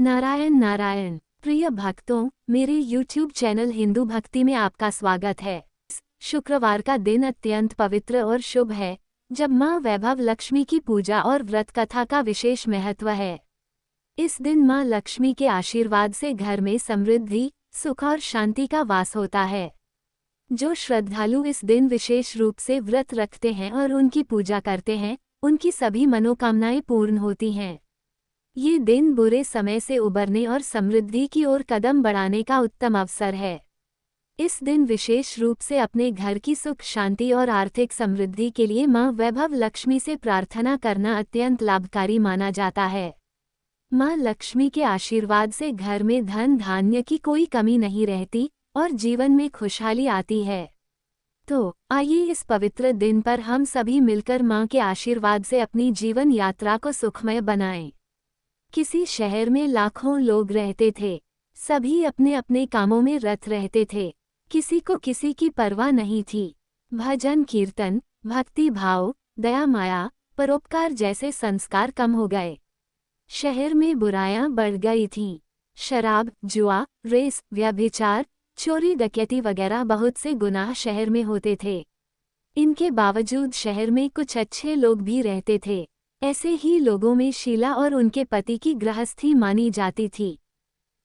नारायण नारायण। प्रिय भक्तों, मेरे YouTube चैनल हिंदू भक्ति में आपका स्वागत है। शुक्रवार का दिन अत्यंत पवित्र और शुभ है, जब माँ वैभव लक्ष्मी की पूजा और व्रत कथा का विशेष महत्व है। इस दिन माँ लक्ष्मी के आशीर्वाद से घर में समृद्धि, सुख और शांति का वास होता है। जो श्रद्धालु इस दिन विशेष रूप से व्रत रखते हैं और उनकी पूजा करते हैं, उनकी सभी मनोकामनाएं पूर्ण होती हैं। ये दिन बुरे समय से उबरने और समृद्धि की ओर कदम बढ़ाने का उत्तम अवसर है। इस दिन विशेष रूप से अपने घर की सुख शांति और आर्थिक समृद्धि के लिए माँ वैभव लक्ष्मी से प्रार्थना करना अत्यंत लाभकारी माना जाता है। माँ लक्ष्मी के आशीर्वाद से घर में धन धान्य की कोई कमी नहीं रहती और जीवन में खुशहाली आती है। तो आइए इस पवित्र दिन पर हम सभी मिलकर माँ के आशीर्वाद से अपनी जीवन यात्रा को सुखमय बनाएं। किसी शहर में लाखों लोग रहते थे। सभी अपने अपने कामों में रत रहते थे। किसी को किसी की परवाह नहीं थी। भजन कीर्तन, भक्ति भाव, दया माया, परोपकार जैसे संस्कार कम हो गए। शहर में बुराइयां बढ़ गई थीं। शराब, जुआ, रेस, व्यभिचार, चोरी डकैती वगैरह बहुत से गुनाह शहर में होते थे। इनके बावजूद शहर में कुछ अच्छे लोग भी रहते थे। ऐसे ही लोगों में शीला और उनके पति की गृहस्थी मानी जाती थी।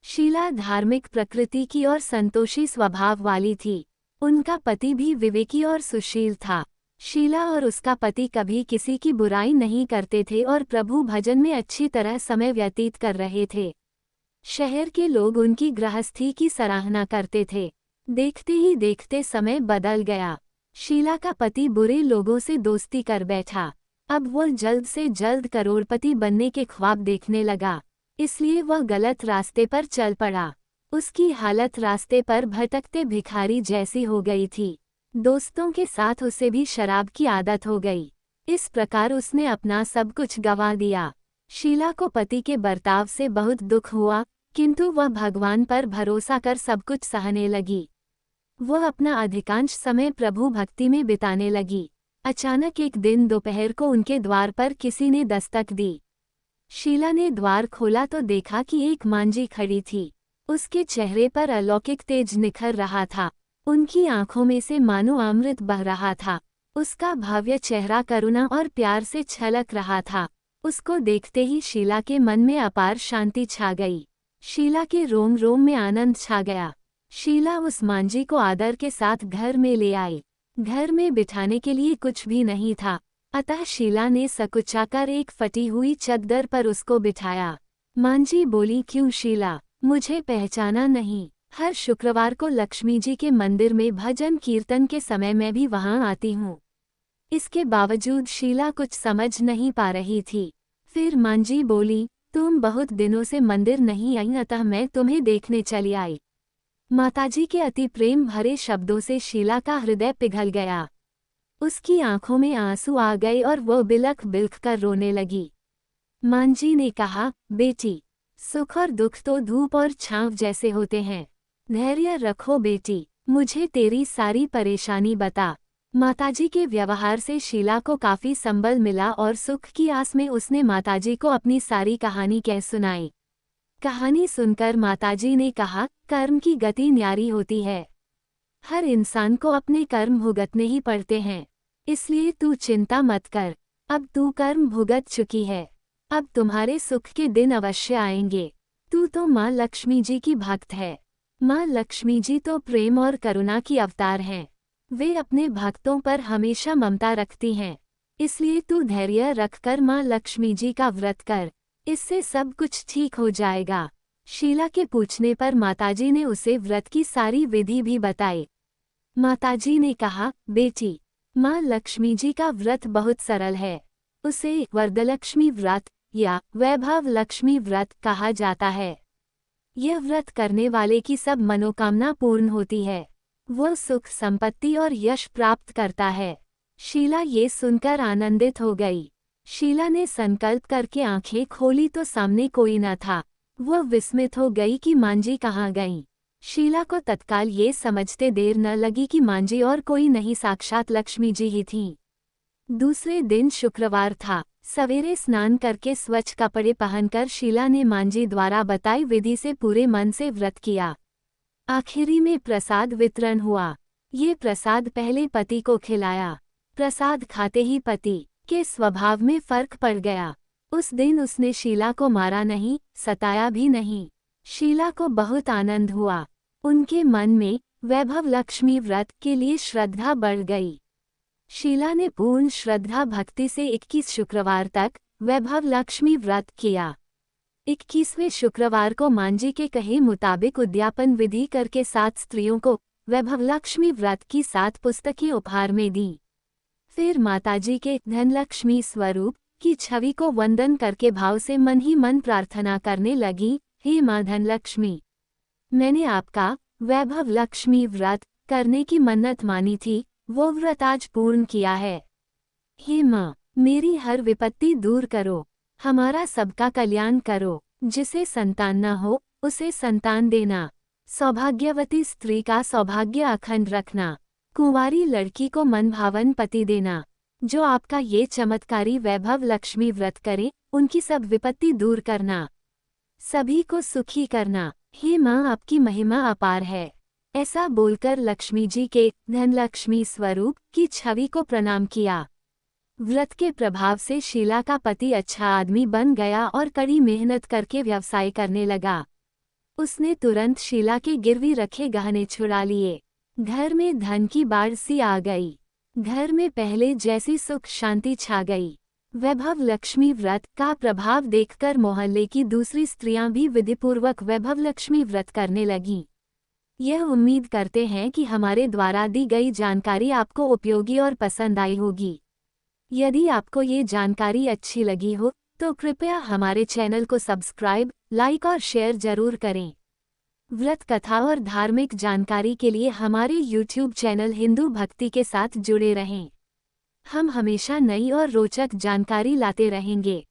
शीला धार्मिक प्रकृति की और संतोषी स्वभाव वाली थी। उनका पति भी विवेकी और सुशील था। शीला और उसका पति कभी किसी की बुराई नहीं करते थे और प्रभु भजन में अच्छी तरह समय व्यतीत कर रहे थे। शहर के लोग उनकी गृहस्थी की सराहना करते थे। देखते ही देखते समय बदल गया। शीला का पति बुरे लोगों से दोस्ती कर बैठा। अब वह जल्द से जल्द करोड़पति बनने के ख्वाब देखने लगा, इसलिए वह गलत रास्ते पर चल पड़ा। उसकी हालत रास्ते पर भटकते भिखारी जैसी हो गई थी। दोस्तों के साथ उसे भी शराब की आदत हो गई। इस प्रकार उसने अपना सब कुछ गंवा दिया। शीला को पति के बर्ताव से बहुत दुख हुआ, किंतु वह भगवान पर भरोसा कर सब कुछ सहने लगी। वह अपना अधिकांश समय प्रभु भक्ति में बिताने लगी। अचानक एक दिन दोपहर को उनके द्वार पर किसी ने दस्तक दी। शीला ने द्वार खोला तो देखा कि एक मांझी खड़ी थी। उसके चेहरे पर अलौकिक तेज निखर रहा था। उनकी आंखों में से मानो अमृत बह रहा था। उसका भव्य चेहरा करुणा और प्यार से छलक रहा था। उसको देखते ही शीला के मन में अपार शांति छा गई। शीला के रोम रोम में आनंद छा गया। शीला उस मांझी को आदर के साथ घर में ले आई। घर में बिठाने के लिए कुछ भी नहीं था, अतः शीला ने सकुचाकर एक फटी हुई चद्दर पर उसको बिठाया। मांझी बोली, क्यों शीला, मुझे पहचाना नहीं? हर शुक्रवार को लक्ष्मी जी के मंदिर में भजन कीर्तन के समय मैं भी वहां आती हूँ। इसके बावजूद शीला कुछ समझ नहीं पा रही थी। फिर मांझी बोली, तुम बहुत दिनों से मंदिर नहीं आई, अतः मैं तुम्हें देखने चली आई। माताजी के अति प्रेम भरे शब्दों से शीला का हृदय पिघल गया। उसकी आंखों में आंसू आ गए और वह बिलख बिलख कर रोने लगी। मांझी ने कहा, बेटी, सुख और दुख तो धूप और छांव जैसे होते हैं। धैर्य रखो बेटी, मुझे तेरी सारी परेशानी बता। माताजी के व्यवहार से शीला को काफी संबल मिला और सुख की आस में उसने माताजी को अपनी सारी कहानी कह सुनाई। कहानी सुनकर माताजी ने कहा, कर्म की गति न्यारी होती है। हर इंसान को अपने कर्म भुगतने ही पड़ते हैं, इसलिए तू चिंता मत कर। अब तू कर्म भुगत चुकी है, अब तुम्हारे सुख के दिन अवश्य आएंगे। तू तो माँ लक्ष्मी जी की भक्त है। माँ लक्ष्मी जी तो प्रेम और करुणा की अवतार हैं। वे अपने भक्तों पर हमेशा ममता रखती हैं। इसलिए तू धैर्य रखकर माँ लक्ष्मी जी का व्रत कर, इससे सब कुछ ठीक हो जाएगा। शीला के पूछने पर माताजी ने उसे व्रत की सारी विधि भी बताई। माताजी ने कहा, बेटी, माँ लक्ष्मी जी का व्रत बहुत सरल है। उसे वरदलक्ष्मी व्रत या वैभव लक्ष्मी व्रत कहा जाता है। यह व्रत करने वाले की सब मनोकामना पूर्ण होती है। वह सुख संपत्ति और यश प्राप्त करता है। शीला ये सुनकर आनंदित हो गई। शीला ने संकल्प करके आंखें खोली तो सामने कोई न था। वह विस्मित हो गई कि मांझी कहाँ गई। शीला को तत्काल ये समझते देर न लगी कि मांझी और कोई नहीं, साक्षात लक्ष्मी जी ही थीं। दूसरे दिन शुक्रवार था। सवेरे स्नान करके स्वच्छ कपड़े पहनकर शीला ने मांझी द्वारा बताई विधि से पूरे मन से व्रत किया। आखिरी में प्रसाद वितरण हुआ। ये प्रसाद पहले पति को खिलाया। प्रसाद खाते ही पति के स्वभाव में फर्क पड़ गया। उस दिन उसने शीला को मारा नहीं, सताया भी नहीं। शीला को बहुत आनंद हुआ। उनके मन में वैभव लक्ष्मी व्रत के लिए श्रद्धा बढ़ गई। शीला ने पूर्ण श्रद्धा भक्ति से 21 शुक्रवार तक वैभव लक्ष्मी व्रत किया। 21वें शुक्रवार को मांझी के कहे मुताबिक उद्यापन विधि करके 7 स्त्रियों को वैभव लक्ष्मी व्रत की 7 पुस्तकें उपहार में दी। फिर माताजी के धनलक्ष्मी स्वरूप की छवि को वंदन करके भाव से मन ही मन प्रार्थना करने लगी, हे माँ धनलक्ष्मी, मैंने आपका वैभव लक्ष्मी व्रत करने की मन्नत मानी थी, वो व्रत आज पूर्ण किया है। हे माँ, मेरी हर विपत्ति दूर करो, हमारा सबका कल्याण करो। जिसे संतान न हो उसे संतान देना, सौभाग्यवती स्त्री का सौभाग्य अखंड रखना, कुंवारी लड़की को मनभावन पति देना। जो आपका ये चमत्कारी वैभव लक्ष्मी व्रत करे उनकी सब विपत्ति दूर करना, सभी को सुखी करना। हे माँ, आपकी महिमा अपार है। ऐसा बोलकर लक्ष्मी जी के धनलक्ष्मी स्वरूप की छवि को प्रणाम किया। व्रत के प्रभाव से शीला का पति अच्छा आदमी बन गया और कड़ी मेहनत करके व्यवसाय करने लगा। उसने तुरंत शीला के गिरवी रखे गहने छुड़ा लिए। घर में धन की बाढ़ सी आ गई। घर में पहले जैसी सुख शांति छा गई। वैभव लक्ष्मी व्रत का प्रभाव देखकर मोहल्ले की दूसरी स्त्रियां भी विधिपूर्वक वैभव लक्ष्मी व्रत करने लगीं। यह उम्मीद करते हैं कि हमारे द्वारा दी गई जानकारी आपको उपयोगी और पसंद आई होगी। यदि आपको ये जानकारी अच्छी लगी हो तो कृपया हमारे चैनल को सब्सक्राइब, लाइक और शेयर जरूर करें। व्रत कथा और धार्मिक जानकारी के लिए हमारे YouTube चैनल हिंदू भक्ति के साथ जुड़े रहें। हम हमेशा नई और रोचक जानकारी लाते रहेंगे।